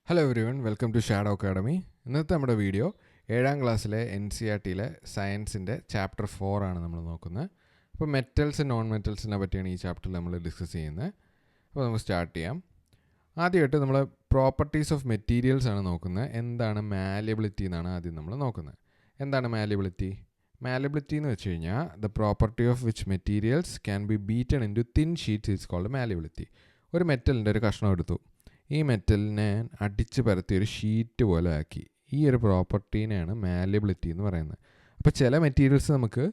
Hello everyone, welcome to Shadow Academy. ഇന്നത്തെ നമ്മുടെ video 7ാം ക്ലാസ്സിലെ NCERTയിലെ സയൻസിൻ്റെ ചാപ്റ്റർ 4 ആണ് നമ്മൾ നോക്കുന്നത്. അപ്പോൾ മെറ്റൽസ് നോൺ മെറ്റൽസിനെ പറ്റിയാണ് ഈ ചാപ്റ്ററിൽ നമ്മൾ ഡിസ്കസ് ചെയ്യുന്നത്. അപ്പോൾ നമുക്ക് സ്റ്റാർട്ട് ചെയ്യാം. ആദ്യമായിട്ട് നമ്മൾ പ്രോപ്പർട്ടീസ് ഓഫ് മെറ്റീരിയൽസ് ആണ് നോക്കുന്നത്. എന്താണ് മാലിയബിലിറ്റി എന്നാണ് ആദ്യം നമ്മൾ നോക്കുന്നത്. എന്താണ് മാലിയബിലിറ്റി? മാലിയബിലിറ്റി എന്ന് വെച്ച് കഴിഞ്ഞാൽ the property of which materials can be beaten into thin sheets is called malleability. ഒരു മെറ്റലിൻ്റെ ഒരു കഷ്ണം എടുത്തു, ഈ മെറ്റലിനെ അടിച്ച് പരത്തി ഒരു ഷീറ്റ് പോലെ ആക്കി. ഈ ഒരു പ്രോപ്പർട്ടീനെയാണ് മാലിയബിലിറ്റി എന്ന് പറയുന്നത്. അപ്പോൾ ചില മെറ്റീരിയൽസ് നമുക്ക്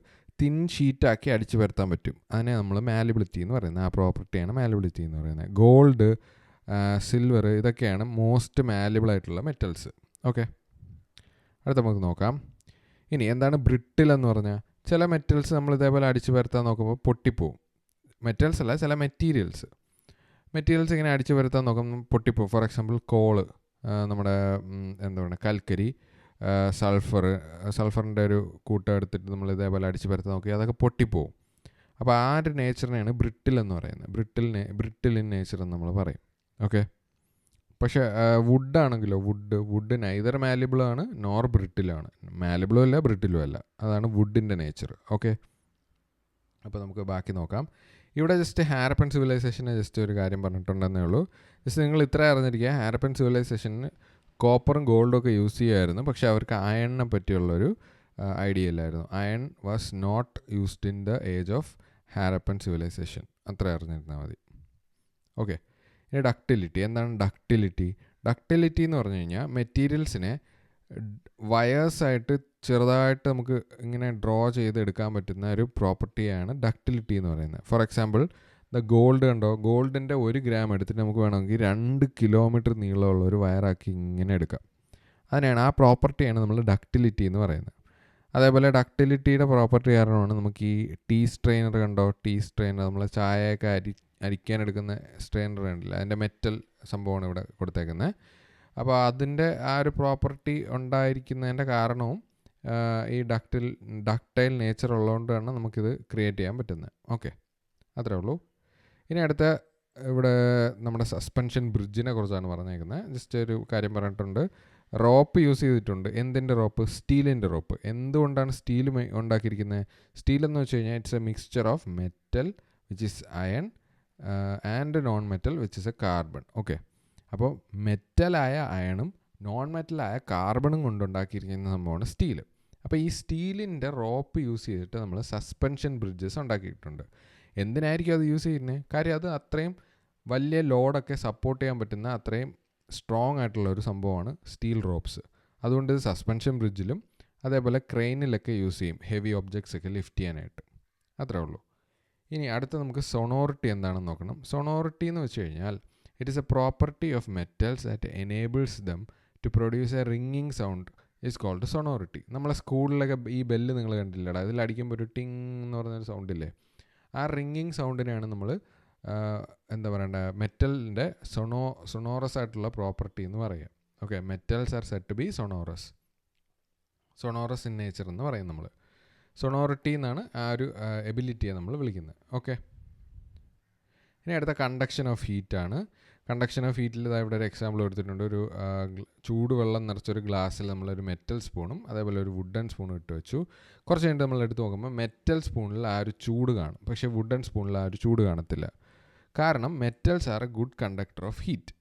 തിൻ ഷീറ്റാക്കി അടിച്ച് പരത്താൻ പറ്റും. അതിനെ നമ്മൾ മാലിയബിലിറ്റി എന്ന് പറയുന്നത്. ആ പ്രോപ്പർട്ടിയാണ് മാലിയബിലിറ്റി എന്ന് പറയുന്നത്. ഗോൾഡ്, സിൽവർ, ഇതൊക്കെയാണ് മോസ്റ്റ് മാലിയബിൾ ആയിട്ടുള്ള മെറ്റൽസ്. ഓക്കെ, അടുത്ത നമുക്ക് നോക്കാം. ഇനി എന്താണ് ബ്രിട്ടിൽ എന്ന് പറഞ്ഞാൽ? ചില മെറ്റൽസ് നമ്മൾ ഇതേപോലെ അടിച്ച് പരത്താൻ നോക്കുമ്പോൾ പൊട്ടിപ്പോവും. മെറ്റൽസ് അല്ല, ചില മെറ്റീരിയൽസ് ഇങ്ങനെ അടിച്ച് വരുത്താൻ നോക്കുമ്പോൾ പൊട്ടിപ്പോവും. ഫോർ എക്സാമ്പിൾ കോള്, നമ്മുടെ എന്താ പറയുക, കൽക്കരി, സൾഫറിൻ്റെ ഒരു കൂട്ടം എടുത്തിട്ട് നമ്മൾ ഇതേപോലെ അടിച്ച് പരത്താൻ നോക്കി, അതൊക്കെ പൊട്ടിപ്പോവും. അപ്പോൾ ആ ഒരു നേച്ചറിനെയാണ് ബ്രിട്ടിൽ എന്ന് പറയുന്നത്. ബ്രിട്ടിൽ ഇൻ നേച്ചർ എന്ന് നമ്മൾ പറയും. ഓക്കെ, പക്ഷേ വുഡാണെങ്കിലോ, വുഡ് നൈദർ മാലിയബിളും ആണ് നോർ ബ്രിട്ടിലാണ്. മാലിയബിളും അല്ല ബ്രിട്ടിലും അല്ല. അതാണ് വുഡിൻ്റെ നേച്ചർ. ഓക്കെ, അപ്പോൾ നമുക്ക് ബാക്കി നോക്കാം. ഇവിടെ ജസ്റ്റ് ഹാരപ്പൻ സിവിലൈസേഷന് ജസ്റ്റ് ഒരു കാര്യം പറഞ്ഞിട്ടുണ്ടെന്നേ ഉള്ളൂ. ജസ്റ്റ് നിങ്ങൾ ഇത്ര അറിഞ്ഞിരിക്കുക, ഹാരപ്പൻ സിവിലൈസേഷന് കോപ്പറും ഗോൾഡും ഒക്കെ യൂസ് ചെയ്യുമായിരുന്നു, പക്ഷേ അവർക്ക് അയണിനെ പറ്റിയുള്ളൊരു ഐഡിയ ഇല്ലായിരുന്നു. Iron was not used in the age of Harappan civilisation. അത്ര അറിഞ്ഞിരുന്നാൽ മതി. ഓക്കെ, ഇനി ഡക്റ്റിലിറ്റി. എന്താണ് ഡക്റ്റിലിറ്റി എന്ന് പറഞ്ഞു കഴിഞ്ഞാൽ മെറ്റീരിയൽസിനെ വയേഴ്സായിട്ട് ചെറുതായിട്ട് നമുക്ക് ഇങ്ങനെ ഡ്രോ ചെയ്തെടുക്കാൻ പറ്റുന്ന ഒരു പ്രോപ്പർട്ടിയാണ് ഡക്റ്റിലിറ്റി എന്ന് പറയുന്നത്. ഫോർ എക്സാമ്പിൾ ദ ഗോൾഡ് കണ്ടോ, ഗോൾഡിൻ്റെ 1 ഗ്രാം എടുത്തിട്ട് നമുക്ക് വേണമെങ്കിൽ 2 കിലോമീറ്റർ നീളമുള്ള ഒരു വയറാക്കി ഇങ്ങനെ എടുക്കാം. അതിനാണ്, ആ പ്രോപ്പർട്ടിയാണ് നമ്മൾ ഡക്റ്റിലിറ്റി എന്ന് പറയുന്നത്. അതേപോലെ ഡക്റ്റിലിറ്റിയുടെ പ്രോപ്പർട്ടി കാരണമാണ് നമുക്ക് ഈ ടീ സ്ട്രെയിനർ കണ്ടോ, നമ്മൾ ചായയൊക്കെ അരിക്കാനെടുക്കുന്ന സ്ട്രെയിനർ കണ്ടില്ല, അതിൻ്റെ മെറ്റൽ സംഭവമാണ് ഇവിടെ കൊടുത്തേക്കുന്നത്. അപ്പോൾ അതിൻ്റെ ആ ഒരു പ്രോപ്പർട്ടി ഉണ്ടായിരിക്കുന്നതിൻ്റെ കാരണവും ഈ ഡക്റ്റൈൽ നേച്ചർ ഉള്ളതുകൊണ്ടാണ് നമുക്കിത് ക്രിയേറ്റ് ചെയ്യാൻ പറ്റുന്നത്. ഓക്കെ, അത്രേ ഉള്ളൂ. ഇനി അടുത്ത ഇവിടെ നമ്മുടെ സസ്പെൻഷൻ ബ്രിഡ്ജിനെ കുറിച്ചാണ് പറഞ്ഞേക്കുന്നത്. ജസ്റ്റ് ഒരു കാര്യം പറഞ്ഞിട്ടുണ്ട്. റോപ്പ് യൂസ് ചെയ്തിട്ടുണ്ട്. എന്തിൻ്റെ റോപ്പ്? സ്റ്റീലിൻ്റെ റോപ്പ്. എന്തുകൊണ്ടാണ് സ്റ്റീൽ ഉണ്ടാക്കിയിരിക്കുന്നത്? സ്റ്റീൽ എന്ന് വെച്ച് കഴിഞ്ഞാൽ it's A mixture of metal which is iron and non metal which is A carbon. Okay, അപ്പോൾ മെറ്റലായ അയണും നോൺ മെറ്റലായ കാർബണും കൊണ്ടുണ്ടാക്കിയിരിക്കുന്ന സംഭവമാണ് സ്റ്റീൽ. അപ്പോൾ ഈ സ്റ്റീലിൻ്റെ റോപ്പ് യൂസ് ചെയ്തിട്ട് നമ്മൾ സസ്പെൻഷൻ ബ്രിഡ്ജസ് ഉണ്ടാക്കിയിട്ടുണ്ട്. എന്തിനായിരിക്കും അത് യൂസ് ചെയ്യുന്നത്? കാര്യം അത് അത്രയും വലിയ ലോഡൊക്കെ സപ്പോർട്ട് ചെയ്യാൻ പറ്റുന്ന അത്രയും സ്ട്രോങ് ആയിട്ടുള്ള ഒരു സംഭവമാണ് സ്റ്റീൽ റോപ്സ്. അതുകൊണ്ട് ഇത് സസ്പെൻഷൻ ബ്രിഡ്ജിലും അതേപോലെ ക്രെയിനിലൊക്കെ യൂസ് ചെയ്യും, ഹെവി ഒബ്ജക്ട്സ് ഒക്കെ ലിഫ്റ്റ് ചെയ്യാനായിട്ട്. അത്രേ ഉള്ളൂ. ഇനി അടുത്ത നമുക്ക് സൊണോറിറ്റി എന്താണെന്ന് നോക്കണം. സൊണോറിറ്റി എന്ന് വെച്ച് കഴിഞ്ഞാൽ it is a property of metals that enables them to produce a ringing sound is called sonority. നമ്മളെ സ്കൂളിലൊക്കെ ഈ ബെല്ല് നിങ്ങൾ കണ്ടില്ലടാ, ഇതിൽ അടിക്കുമ്പോൾ ഒരു ടിങ് എന്ന് പറഞ്ഞൊരു സൗണ്ടില്ലേ, ആ റിങ്ങിങ് സൗണ്ടിനെയാണ് നമ്മൾ എന്താ പറയണ്ട, മെറ്റലിൻ്റെ സൊണോറസ് ആയിട്ടുള്ള പ്രോപ്പർട്ടി എന്ന് പറയുക. Okay, metals are set to be sonorous in nature എന്ന് പറയും നമ്മൾ. സൊണോറിറ്റി എന്നാണ് ആ ഒരു എബിലിറ്റിയെ നമ്മൾ വിളിക്കുന്നത്. ഓക്കെ, ഇനി അടുത്ത കണ്ടക്ഷൻ ഓഫ് ഹീറ്റാണ്. കണ്ടക്ഷൻ ഓഫ് ഹീറ്റിൽ ഇവിടെ ഒരു എക്സാമ്പിൾ കൊടുത്തിട്ടുണ്ട്. ഒരു ചൂടുവെള്ളം നിറച്ചൊരു ഗ്ലാസ്സിൽ നമ്മളൊരു മെറ്റൽ സ്പൂണും അതേപോലെ ഒരു വുഡൻ സ്പൂണും ഇട്ട് വെച്ചു. കുറച്ച് കഴിഞ്ഞിട്ട് നമ്മൾ എടുത്ത് നോക്കുമ്പോൾ മെറ്റൽ സ്പൂണിൽ ആ ഒരു ചൂട് കാണും, പക്ഷേ വുഡൻ സ്പൂണിൽ ആ ഒരു ചൂട് കാണത്തില്ല. കാരണം metals are A good conductor of heat.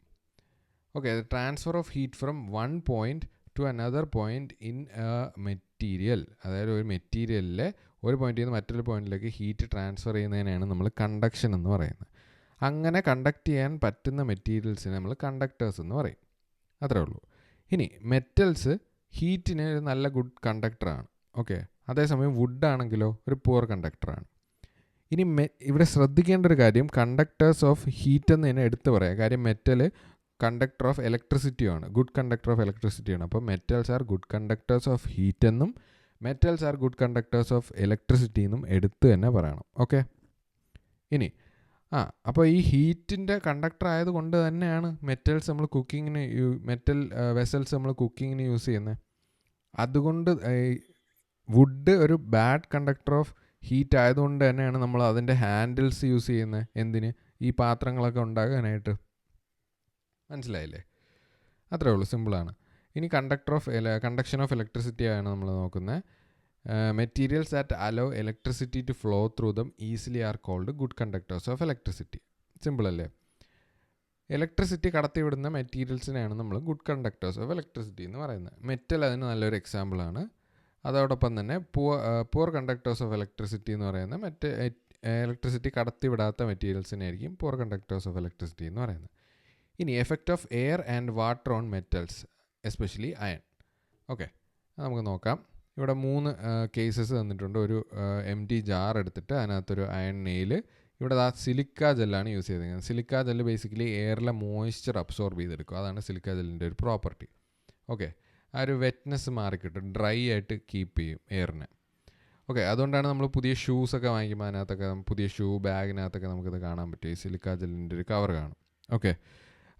Okay, transfer of heat from one point two another point in A material, അതായത് ഒരു മെറ്റീരിയലിലെ ഒരു പോയിന്റിൽ നിന്ന് മറ്റൊരു പോയിന്റിലേക്ക് ഹീറ്റ് ട്രാൻസ്ഫർ ചെയ്യുന്നതിനാണ് നമ്മൾ കണ്ടക്ഷൻ എന്ന് പറയുന്നത്. അങ്ങനെ കണ്ടക്ട് ചെയ്യാൻ പറ്റുന്ന മെറ്റീരിയൽസിനെ നമ്മൾ കണ്ടക്ടേഴ്സ് എന്ന് പറയും. അത്രേ ഉള്ളൂ. ഇനി മെറ്റൽസ് ഹീറ്റിന് ഒരു നല്ല ഗുഡ് കണ്ടക്ടറാണ്. ഓക്കെ, അതേസമയം വുഡ് ആണെങ്കിലോ ഒരു പുവർ കണ്ടക്ടറാണ്. ഇനി ഇവിടെ ശ്രദ്ധിക്കേണ്ട ഒരു കാര്യം, കണ്ടക്ടേഴ്സ് ഓഫ് ഹീറ്റ് എന്ന് തന്നെ എടുത്ത് പറയാം. കാര്യം മെറ്റൽ കണ്ടക്ടർ ഓഫ് ഇലക്ട്രിസിറ്റിയാണ്, ഗുഡ് കണ്ടക്ടർ ഓഫ് ഇലക്ട്രിസിറ്റിയാണ്. അപ്പോൾ metals are good conductors of heat എന്നും metals are good conductors of electricity എന്നും എടുത്ത് തന്നെ പറയണം. ഓക്കെ, ഇനി അപ്പോൾ ഈ ഹീറ്റിൻ്റെ കണ്ടക്ടർ ആയതുകൊണ്ട് തന്നെയാണ് മെറ്റൽസ് നമ്മൾ കുക്കിങ്ങിന് മെറ്റൽ വെസൽസ് നമ്മൾ കുക്കിങ്ങിന് യൂസ് ചെയ്യുന്നത്. അതുകൊണ്ട് വുഡ് ഒരു ബാഡ് കണ്ടക്ടർ ഓഫ് ഹീറ്റ് ആയതുകൊണ്ട് തന്നെയാണ് നമ്മൾ അതിൻ്റെ ഹാൻഡിൽസ് യൂസ് ചെയ്യുന്നത്. എന്തിന്? ഈ പാത്രങ്ങളൊക്കെ ഉണ്ടാകാനായിട്ട്. മനസ്സിലായില്ലേ? അത്രേ ഉള്ളൂ, സിമ്പിളാണ്. ഇനി കണ്ടക്ഷൻ ഓഫ് ഇലക്ട്രിസിറ്റി ആണ് നമ്മൾ നോക്കുന്നത്. Materials that allow electricity to flow through them easily are called good conductors of electricity. Simple അല്ലേ? ഇലക്ട്രിസിറ്റി കടത്തിവിടുന്ന മെറ്റീരിയൽസിനെയാണ് നമ്മൾ ഗുഡ് കണ്ടക്ടേഴ്സ് ഓഫ് ഇലക്ട്രിസിറ്റി എന്ന് പറയുന്നത്. മെറ്റൽ അതിന് നല്ലൊരു എക്സാമ്പിളാണ്. അതോടൊപ്പം തന്നെ പുവർ കണ്ടക്ടേഴ്സ് ഓഫ് ഇലക്ട്രിസിറ്റി എന്ന് പറയുന്ന ഇലക്ട്രിസിറ്റി കടത്തിവിടാത്ത മെറ്റീരിയൽസിനെ ആയിരിക്കും പുവർ കണ്ടക്ടേഴ്സ് ഓഫ് ഇലക്ട്രിസിറ്റി എന്ന് പറയുന്നത്. ഇനി effect of air and water on metals, especially iron. Okay, നമുക്ക് നോക്കാം. ഇവിടെ 3 കേസസ് തന്നിട്ടുണ്ട്. ഒരു empty ജാർ എടുത്തിട്ട് അതിനകത്തൊരു അയൺ നെയിൽ, ഇവിടെ സിലിക്ക ജെല്ലാണ് യൂസ് ചെയ്തിരിക്കുന്നത്. സിലിക്ക ജെല്ല് ബേസിക്കലി എയറിലെ മോയ്സ്ചർ അബ്സോർബ് ചെയ്തെടുക്കും. അതാണ് സിലിക്ക ജെല്ലിൻ്റെ ഒരു പ്രോപ്പർട്ടി. ഓക്കെ, ആ ഒരു വെറ്റ്നെസ് മാറിക്കിട്ടും, ഡ്രൈ ആയിട്ട് കീപ്പ് ചെയ്യും എയറിനെ. ഓക്കെ, അതുകൊണ്ടാണ് നമ്മൾ പുതിയ ഷൂസൊക്കെ വാങ്ങിക്കുമ്പോൾ അതിനകത്തൊക്കെ പുതിയ ബാഗിനകത്തൊക്കെ നമുക്കിത് കാണാൻ പറ്റും. ഈ സിലിക്ക ജെല്ലിൻ്റെ ഒരു കവർ കാണും. ഓക്കെ,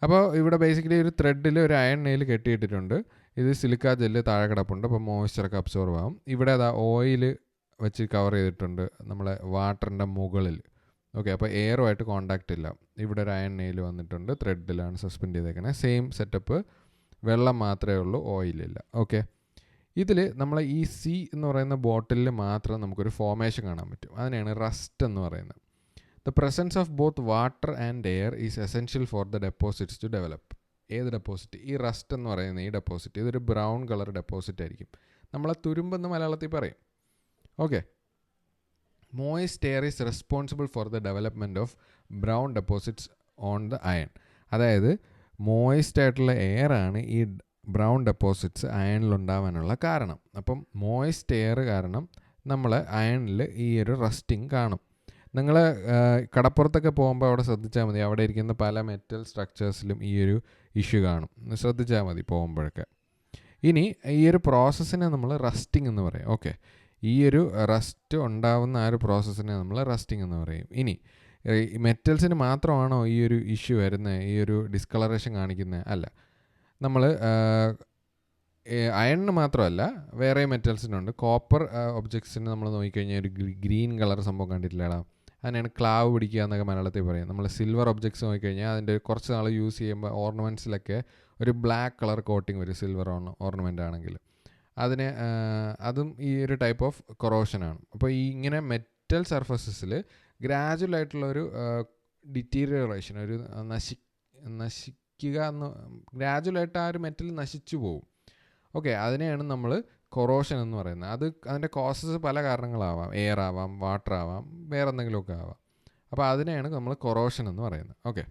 അപ്പോൾ ഇവിടെ ബേസിക്കലി ഒരു ത്രെഡിൽ ഒരു അയൺ നെയിൽ കെട്ടിയിട്ടിട്ടുണ്ട്. ഇത് സിലിക്ക ജെല്ല് താഴെ കിടപ്പുണ്ട്, അപ്പോൾ മോയ്സ്ചറൊക്കെ അബ്സോർവ് ആകും. ഇവിടെ അതാ ഓയിൽ വെച്ച് കവർ ചെയ്തിട്ടുണ്ട് നമ്മളെ വാട്ടറിൻ്റെ മുകളിൽ. ഓക്കെ, അപ്പോൾ എയറുമായിട്ട് കോണ്ടാക്റ്റ് ഇല്ല. ഇവിടെ ഒരു അയൺ നെയിൽ വന്നിട്ടുണ്ട്, ത്രെഡിലാണ് സസ്പെൻഡ് ചെയ്തേക്കുന്നത്. സെയിം സെറ്റപ്പ്, വെള്ളം മാത്രമേ ഉള്ളൂ, ഓയിലില്ല. ഓക്കെ, ഇതിൽ നമ്മൾ ഈ സി എന്ന് പറയുന്ന ബോട്ടിലിൽ മാത്രം നമുക്കൊരു ഫോർമേഷൻ കാണാൻ പറ്റും. അതിനെയാണ് റസ്റ്റ് എന്ന് പറയുന്നത്. The presence of both water and air is essential for the deposits to develop. ഏത് ഡെപ്പോസിറ്റ്? ഈ റസ്റ്റ് എന്ന് പറയുന്ന ഈ ഡെപ്പോസിറ്റ്, ഇതൊരു ബ്രൗൺ കളർ ഡെപ്പോസിറ്റ് ആയിരിക്കും. നമ്മളെ തുരുമ്പെന്ന് മലയാളത്തിൽ പറയും. Okay, moist air is responsible for the development of brown deposits on the iron. അതായത് മോയിസ്റ്റ് ആയിട്ടുള്ള എയർ ആണ് ഈ ബ്രൗൺ ഡെപ്പോസിറ്റ്സ് അയണിലുണ്ടാവാനുള്ള കാരണം. അപ്പം മോയിസ്റ്റ് എയർ കാരണം നമ്മൾ അയണിൽ ഈ ഒരു റസ്റ്റിംഗ് കാണും. നിങ്ങൾ കടപ്പുറത്തൊക്കെ പോകുമ്പോൾ അവിടെ ശ്രദ്ധിച്ചാൽ മതി, അവിടെ ഇരിക്കുന്ന പല മെറ്റൽ സ്ട്രക്ചേഴ്സിലും ഈ ഒരു ഇഷ്യൂ കാണും. ശ്രദ്ധിച്ചാൽ മതി പോകുമ്പോഴൊക്കെ. ഇനി ഈ ഒരു പ്രോസസ്സിനെ നമ്മൾ റസ്റ്റിംഗ് എന്ന് പറയും. ഓക്കെ, ഈ ഒരു റസ്റ്റ് ഉണ്ടാവുന്ന ആ ഒരു പ്രോസസ്സിനെ നമ്മൾ റസ്റ്റിംഗ് എന്ന് പറയും. ഇനി മെറ്റൽസിന് മാത്രമാണോ ഈ ഒരു ഇഷ്യൂ വരുന്നത്, ഈ ഒരു ഡിസ്കളറേഷൻ കാണിക്കുന്നത്? അല്ല, നമ്മൾ അയണിന് മാത്രമല്ല വേറെ മെറ്റൽസിനുണ്ട്. കോപ്പർ ഒബ്ജക്ട്സിന് നമ്മൾ നോക്കിക്കഴിഞ്ഞാൽ ഒരു ഗ്രീൻ കളർ സംഭവം കണ്ടിട്ടില്ലടാ, അതിനാണ് ക്ലാവ് പിടിക്കുക എന്നൊക്കെ മലയാളത്തിൽ പറയും. നമ്മൾ സിൽവർ ഒബ്ജക്ട്സ് നോക്കിക്കഴിഞ്ഞാൽ അതിൻ്റെ കുറച്ച് നാൾ യൂസ് ചെയ്യുമ്പോൾ ഓർണമെൻറ്റ്സിലൊക്കെ ഒരു ബ്ലാക്ക് കളർ കോട്ടിങ് വരും, സിൽവർ ഓർണമെൻ്റ് ആണെങ്കിൽ. അതും ഈ ഒരു ടൈപ്പ് ഓഫ് കൊറോഷനാണ്. അപ്പോൾ ഈ ഇങ്ങനെ മെറ്റൽ സർഫസസിൽ ഗ്രാജുവലായിട്ടുള്ളൊരു ഡിറ്റീരിയറേഷൻ, ഒരു നശിക്കുക എന്ന്, ഗ്രാജുവലായിട്ട് ആ ഒരു മെറ്റൽ നശിച്ചു പോകും. ഓക്കെ, അതിനെയാണ് നമ്മൾ കൊറോഷൻ എന്ന് പറയുന്നത്. അതിൻ്റെ കോസസ് പല കാരണങ്ങളാവാം, എയർ ആവാം, വാട്ടർ ആവാം, വേറെ എന്തെങ്കിലുമൊക്കെ ആവാം. അപ്പോൾ അതിനെയാണ് നമ്മൾ കൊറോഷൻ എന്ന് പറയുന്നത്. ഓക്കെ,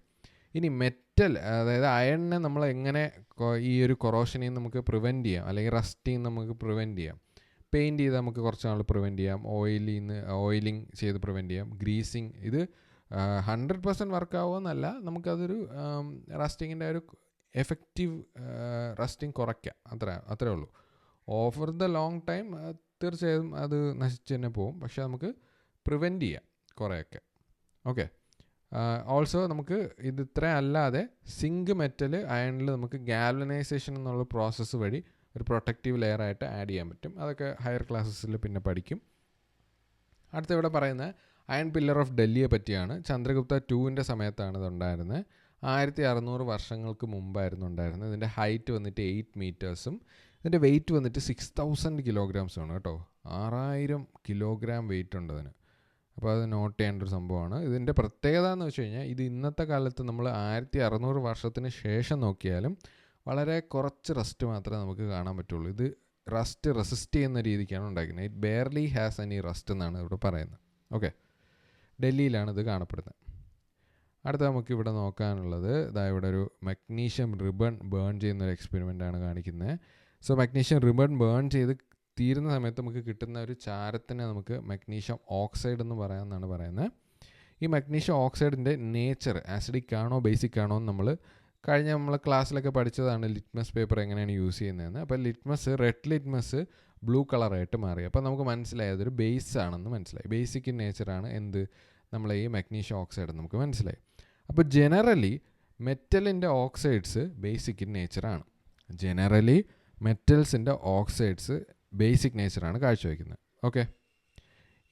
ഇനി മെറ്റൽ, അതായത് അയണിനെ നമ്മൾ എങ്ങനെ ഈ ഒരു കൊറോഷനിൽ നിന്ന് നമുക്ക് പ്രിവെൻറ്റ് ചെയ്യാം, അല്ലെങ്കിൽ റസ്റ്റിൽ നിന്ന് നമുക്ക് പ്രിവെൻറ്റ് ചെയ്യാം? പെയിൻറ്റ് ചെയ്ത് നമുക്ക് കുറച്ച് നാൾ പ്രിവെൻറ്റ് ചെയ്യാം, ഓയിലിംഗ് ചെയ്ത് പ്രിവെൻറ്റ് ചെയ്യാം, ഗ്രീസിങ്. ഇത് 100% വർക്കാവുമെന്നല്ല, നമുക്കതൊരു റസ്റ്റിങ്ങിൻ്റെ ഒരു എഫക്റ്റീവ് റസ്റ്റിംഗ് കുറയ്ക്കാം, അത്രേ ഉള്ളൂ. ഓവർ ദ ലോങ് ടൈം തീർച്ചയായും അത് നശിച്ച് തന്നെ പോകും, പക്ഷേ നമുക്ക് പ്രിവെൻറ്റ് ചെയ്യാം കുറേയൊക്കെ. ഓക്കെ, ഓൾസോ നമുക്ക് ഇത് ഇത്ര അല്ലാതെ സിങ്ക് മെറ്റൽ അയണിൽ നമുക്ക് ഗാൽവനൈസേഷൻ എന്നുള്ള പ്രോസസ്സ് വഴി ഒരു പ്രൊട്ടക്റ്റീവ് ലെയറായിട്ട് ആഡ് ചെയ്യാൻ പറ്റും. അതൊക്കെ ഹയർ ക്ലാസ്സസിൽ പിന്നെ പഠിക്കും. അടുത്ത ഇവിടെ പറയുന്നത് അയൺ പില്ലർ ഓഫ് ഡൽഹിയെ പറ്റിയാണ്. ചന്ദ്രഗുപ്ത 2ൻ്റെ സമയത്താണ് ഇതുണ്ടായിരുന്നത്. 1600 വർഷങ്ങൾക്ക് മുമ്പായിരുന്നു ഉണ്ടായിരുന്നത്. ഇതിൻ്റെ ഹൈറ്റ് വന്നിട്ട് 8 മീറ്റേഴ്സും ഇതിൻ്റെ വെയിറ്റ് വന്നിട്ട് 6000 കിലോഗ്രാംസുമാണ് കേട്ടോ. 6000 കിലോഗ്രാം വെയിറ്റ് ഉണ്ട് അതിന്. അപ്പോൾ അത് നോട്ട് ചെയ്യേണ്ട ഒരു സംഭവമാണ്. ഇതിൻ്റെ പ്രത്യേകത എന്ന് വെച്ച് കഴിഞ്ഞാൽ ഇത് ഇന്നത്തെ കാലത്ത് നമ്മൾ 1600 വർഷത്തിന് ശേഷം നോക്കിയാലും വളരെ കുറച്ച് റസ്റ്റ് മാത്രമേ നമുക്ക് കാണാൻ പറ്റുള്ളൂ. ഇത് റസ്റ്റ് റെസിസ്റ്റ് ചെയ്യുന്ന രീതിക്കാണ് ഉണ്ടാക്കുന്നത്. It barely has any rest എന്നാണ് ഇവിടെ പറയുന്നത്. ഓക്കെ, ഡൽഹിയിലാണ് ഇത് കാണപ്പെടുന്നത്. അടുത്ത നമുക്ക് ഇവിടെ നോക്കാനുള്ളത് ഇവിടെ ഒരു മഗ്നീഷ്യം റിബൺ ബേൺ ചെയ്യുന്ന ഒരു എക്സ്പെരിമെൻ്റ് ആണ് കാണിക്കുന്നത്. സോ മഗ്നീഷ്യം റിബൺ ബേൺ ചെയ്ത് തീരുന്ന സമയത്ത് നമുക്ക് കിട്ടുന്ന ഒരു ചാരത്തിനെ നമുക്ക് മഗ്നീഷ്യം ഓക്സൈഡ് എന്ന് പറയാമെന്നാണ് പറയുന്നത്. ഈ മഗ്നീഷ്യം ഓക്സൈഡിൻ്റെ നേച്ചർ ആസിഡിക് ആണോ ബേസിക് ആണോ എന്ന് നമ്മൾ ക്ലാസ്സിലൊക്കെ പഠിച്ചതാണ്, ലിറ്റ്മസ് പേപ്പർ എങ്ങനെയാണ് യൂസ് ചെയ്യുന്നതെന്ന്. അപ്പോൾ റെഡ് ലിറ്റ്മസ് ബ്ലൂ കളറായിട്ട് മാറി. അപ്പോൾ നമുക്ക് മനസ്സിലായി അതൊരു ബേസ് ആണെന്ന് മനസ്സിലായി. ബേസിക് ഇൻ നേച്ചറാണ് നമ്മളെ ഈ മഗ്നീഷ്യം ഓക്സൈഡ് നമുക്ക് മനസ്സിലായി. അപ്പോൾ ജനറലി മെറ്റലിൻ്റെ ഓക്സൈഡ്സ് ബേസിക് ഇൻ നേച്ചറാണ്. ജനറലി മെറ്റൽസിൻ്റെ ഓക്സൈഡ്സ് ബേസിക് നേച്ചറാണ് കാഴ്ചവെക്കുന്നത്. ഓക്കെ,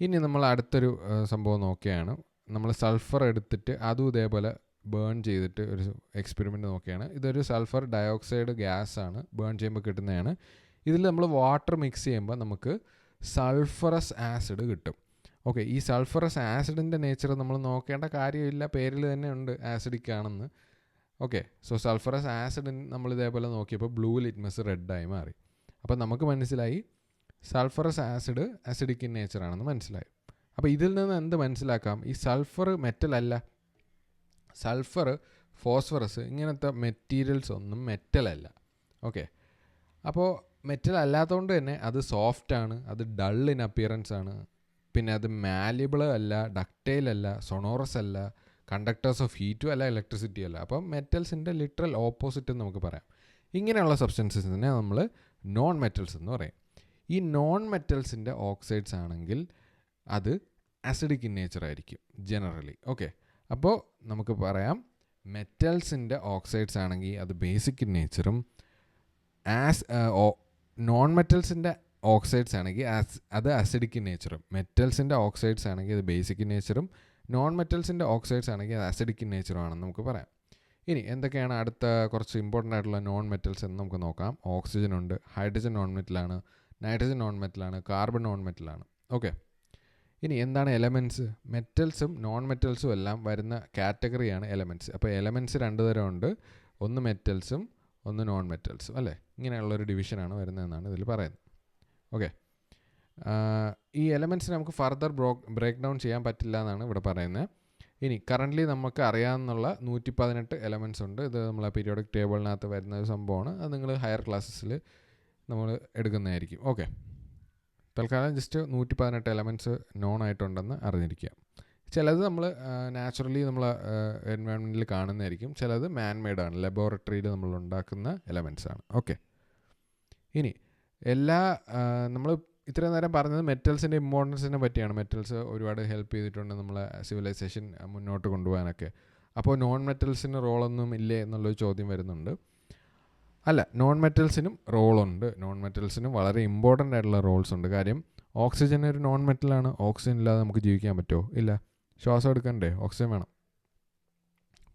ഇനി നമ്മൾ അടുത്തൊരു സംഭവം നോക്കുകയാണ്. നമ്മൾ സൾഫർ എടുത്തിട്ട് അതും ഇതേപോലെ ബേൺ ചെയ്തിട്ട് ഒരു എക്സ്പെരിമെൻ്റ് നോക്കിയാണ്. ഇതൊരു സൾഫർ ഡയോക്സൈഡ് ഗ്യാസ് ആണ്, ബേൺ ചെയ്യുമ്പോൾ കിട്ടുന്നതാണ്. ഇതിൽ നമ്മൾ വാട്ടർ മിക്സ് ചെയ്യുമ്പോൾ നമുക്ക് സൾഫറസ് ആസിഡ് കിട്ടും. ഓക്കെ, ഈ സൾഫറസ് ആസിഡിൻ്റെ നേച്ചർ നമ്മൾ നോക്കേണ്ട കാര്യമില്ല, പേരിൽ തന്നെ ഉണ്ട് ആസിഡിക് ആണെന്ന്. ഓക്കെ, സോ സൾഫറസ് ആസിഡ് നമ്മൾ ഇതേപോലെ നോക്കിയപ്പോൾ ബ്ലൂ ലിറ്റ്മസ് റെഡായി മാറി. അപ്പോൾ നമുക്ക് മനസ്സിലായി sulphurous acid acidic in nature ആണെന്ന് മനസ്സിലായി. അപ്പോൾ ഇതിൽ നിന്ന് എന്ത് മനസ്സിലാക്കാം? ഈ സൾഫർ മെറ്റൽ അല്ല, സൾഫർ, ഫോസ്ഫറസ് ഇങ്ങനത്തെ മെറ്റീരിയൽസ് ഒന്നും മെറ്റലല്ല. ഓക്കെ, അപ്പോൾ മെറ്റൽ അല്ലാത്തതുകൊണ്ട് തന്നെ അത് സോഫ്റ്റ് ആണ്, അത് ഡൾ ഇൻ അപ്പിയറൻസ് ആണ്, പിന്നെ അത് മാലിബിൾ അല്ല, ഡക്റ്റൈൽ അല്ല, സൊണോറസ് അല്ല, കണ്ടക്ടേഴ്സ് ഓഫ് ഹീറ്റും അല്ല, ഇലക്ട്രിസിറ്റി അല്ല. അപ്പം മെറ്റൽസിൻ്റെ ലിറ്ററൽ ഓപ്പോസിറ്റ് എന്ന് നമുക്ക് പറയാം. ഇങ്ങനെയുള്ള സബ്സ്റ്റൻസസിനെ നമ്മൾ നോൺ മെറ്റൽസ് എന്ന് പറയും. ഈ നോൺ മെറ്റൽസിൻ്റെ ഓക്സൈഡ്സ് ആണെങ്കിൽ അത് അസിഡിക് ഇൻ നേച്ചർ ആയിരിക്കും ജനറലി. ഓക്കെ, അപ്പോൾ നമുക്ക് പറയാം മെറ്റൽസിൻ്റെ ഓക്സൈഡ്സ് ആണെങ്കിൽ അത് ബേസിക് ഇൻ നേച്ചറും, നോൺ മെറ്റൽസിൻ്റെ ഓക്സൈഡ്സ് ആണെങ്കിൽ അത് അസിഡിക് ഇൻ നേച്ചറും. മെറ്റൽസിൻ്റെ ഓക്സൈഡ്സ് ആണെങ്കിൽ അത് ബേസിക് ഇൻ നേച്ചറും, നോൺ മെറ്റൽസിൻ്റെ ഓക്സൈഡ്സ് ആണെങ്കിൽ അത് അസിഡിക് ഇൻ നേച്ചറും ആണെന്ന് നമുക്ക് പറയാം. ഇനി എന്തൊക്കെയാണ് അടുത്ത കുറച്ച് ഇമ്പോർട്ടൻ്റ് ആയിട്ടുള്ള നോൺ മെറ്റൽസ് എന്ന് നമുക്ക് നോക്കാം. ഓക്സിജൻ ഉണ്ട്, ഹൈഡ്രജൻ നോൺ മെറ്റലാണ്, നൈട്രജൻ നോൺ മെറ്റലാണ്, കാർബൺ നോൺ മെറ്റലാണ്. ഓക്കെ, ഇനി എന്താണ് എലമെൻറ്റ്സ്? മെറ്റൽസും നോൺ മെറ്റൽസും എല്ലാം വരുന്ന കാറ്റഗറിയാണ് എലമെൻറ്റ്സ്. അപ്പോൾ എലമെൻറ്റ്സ് രണ്ട് തരം ഉണ്ട്, ഒന്ന് മെറ്റൽസും ഒന്ന് നോൺ മെറ്റൽസും അല്ലേ. ഇങ്ങനെയുള്ളൊരു ഡിവിഷനാണ് വരുന്നതെന്നാണ് ഇതിൽ പറയുന്നത്. ഓക്കെ, ഈ എലമെൻറ്റ്സിനെ നമുക്ക് ഫർദർ ബ്രേക്ക് ഡൗൺ ചെയ്യാൻ പറ്റില്ല എന്നാണ് ഇവിടെ പറയുന്നത്. ഇനി കറൻ്റ്ലി നമുക്ക് അറിയാവുന്നുള്ള 118 എലമെൻറ്റ്സ് ഉണ്ട്. ഇത് നമ്മളെ പീരിയോഡിക് ടേബിളിനകത്ത് വരുന്ന ഒരു സംഭവമാണ്. അത് നിങ്ങൾ ഹയർ ക്ലാസ്സസിൽ നമ്മൾ എടുക്കുന്നതായിരിക്കും. ഓക്കെ, തൽക്കാലം ജസ്റ്റ് 118 എലമെൻറ്റ്സ് നോൺ ആയിട്ടുണ്ടെന്ന് അറിഞ്ഞിരിക്കുക. ചിലത് നമ്മൾ നാച്ചുറലി നമ്മൾ എൻവയോൺമെൻറ്റിൽ കാണുന്നതായിരിക്കും, ചിലത് മാൻമെയ്ഡാണ്, ലബോറട്ടറിയിൽ നമ്മൾ ഉണ്ടാക്കുന്ന എലമെൻറ്റ്സ് ആണ്. ഓക്കെ, ഇനി നമ്മൾ ഇത്രയും നേരം പറഞ്ഞത് മെറ്റൽസിൻ്റെ ഇമ്പോർട്ടൻസിനെ പറ്റിയാണ്. മെറ്റൽസ് ഒരുപാട് ഹെൽപ്പ് ചെയ്തിട്ടുണ്ട് നമ്മളെ സിവിലൈസേഷൻ മുന്നോട്ട് കൊണ്ടുപോകാനൊക്കെ. അപ്പോൾ നോൺ മെറ്റൽസിന് റോളൊന്നും ഇല്ലേ എന്നുള്ളൊരു ചോദ്യം വരുന്നുണ്ട്. അല്ല, നോൺ മെറ്റൽസിനും റോളുണ്ട്. നോൺ മെറ്റൽസിനും വളരെ ഇമ്പോർട്ടൻ്റ് ആയിട്ടുള്ള റോൾസ് ഉണ്ട്. കാര്യം ഓക്സിജൻ ഒരു നോൺ മെറ്റലാണ്. ഓക്സിജൻ ഇല്ലാതെ നമുക്ക് ജീവിക്കാൻ പറ്റുമോ? ഇല്ല. ശ്വാസം എടുക്കണ്ടേ? ഓക്സിജൻ വേണം.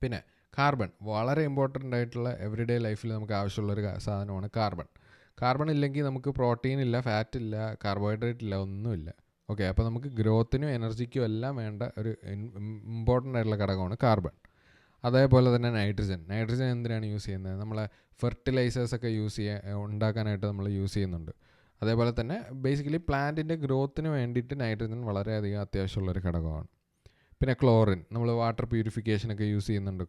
പിന്നെ കാർബൺ വളരെ ഇമ്പോർട്ടൻ്റ് ആയിട്ടുള്ള എവറിഡേ ലൈഫിൽ നമുക്ക് ആവശ്യമുള്ളൊരു സാധനമാണ് കാർബൺ. കാർബൺ ഇല്ലെങ്കിൽ നമുക്ക് പ്രോട്ടീൻ ഇല്ല, ഫാറ്റ് ഇല്ല, കാർബോഹൈഡ്രേറ്റ് ഇല്ല, ഒന്നുമില്ല. ഓക്കെ, അപ്പോൾ നമുക്ക് ഗ്രോത്തിനും എനർജിക്കും എല്ലാം വേണ്ട ഒരു ഇമ്പോർട്ടൻ്റ് ആയിട്ടുള്ള ഘടകമാണ് കാർബൺ. അതേപോലെ തന്നെ നൈട്രജൻ. നൈട്രജൻ എന്തിനാണ് യൂസ് ചെയ്യുന്നത്? നമ്മളെ ഫെർട്ടിലൈസേഴ്സൊക്കെ ഉണ്ടാക്കാനായിട്ട് നമ്മൾ യൂസ് ചെയ്യുന്നുണ്ട്. അതേപോലെ തന്നെ ബേസിക്കലി പ്ലാന്റിൻ്റെ ഗ്രോത്തിന് വേണ്ടിയിട്ട് നൈട്രജൻ വളരെയധികം അത്യാവശ്യമുള്ളൊരു ഘടകമാണ്. പിന്നെ ക്ലോറിൻ, നമ്മൾ വാട്ടർ പ്യൂരിഫിക്കേഷനൊക്കെ യൂസ് ചെയ്യുന്നുണ്ട്.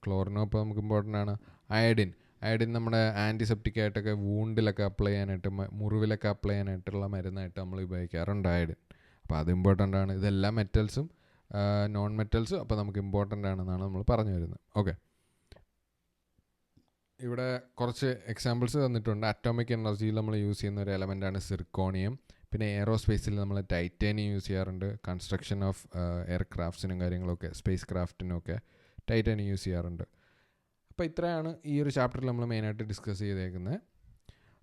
ക്ലോറിനും അപ്പോൾ നമുക്ക് ഇമ്പോർട്ടൻ്റ് ആണ്. അയഡിൻ നമ്മുടെ ആൻറ്റിസെപ്റ്റിക് ആയിട്ടൊക്കെ വൂണ്ടിലൊക്കെ അപ്ലൈ ചെയ്യാനായിട്ട്, മുറിവിലൊക്കെ അപ്ലൈ ചെയ്യാനായിട്ടുള്ള മരുന്നായിട്ട് നമ്മൾ ഉപയോഗിക്കാറുണ്ട് അയഡിൻ. അപ്പോൾ അത് ഇമ്പോർട്ടൻ്റ് ആണ്. ഇതെല്ലാം മെറ്റൽസും നോൺ മെറ്റൽസും അപ്പോൾ നമുക്ക് ഇമ്പോർട്ടൻ്റ് ആണെന്നാണ് നമ്മൾ പറഞ്ഞു വരുന്നത്. ഓക്കെ, ഇവിടെ കുറച്ച് എക്സാമ്പിൾസ് തന്നിട്ടുണ്ട്. അറ്റോമിക് എനർജിയിൽ നമ്മൾ യൂസ് ചെയ്യുന്ന ഒരു എലമെൻ്റാണ് സിർക്കോണിയം. പിന്നെ എയറോസ്പേസിൽ നമ്മൾ ടൈറ്റാനിയം യൂസ് ചെയ്യാറുണ്ട്. കൺസ്ട്രക്ഷൻ ഓഫ് എയർക്രാഫ്റ്റ്സിനും കാര്യങ്ങളൊക്കെ, സ്പേസ് ക്രാഫ്റ്റിനും ഒക്കെ ടൈറ്റാനിയം യൂസ് ചെയ്യാറുണ്ട്. അപ്പോൾ ഇത്രയാണ് ഈ ഒരു ചാപ്റ്ററിൽ നമ്മൾ മെയിനായിട്ട് ഡിസ്കസ് ചെയ്തേക്കുന്നത്.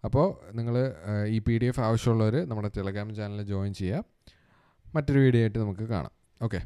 അപ്പോൾ നിങ്ങൾ ഈ PDF ആവശ്യമുള്ളവർ നമ്മുടെ ടെലഗ്രാം ചാനലിൽ ജോയിൻ ചെയ്യുക. മറ്റൊരു വീഡിയോ ആയിട്ട് നമുക്ക് കാണാം. ഓക്കെ.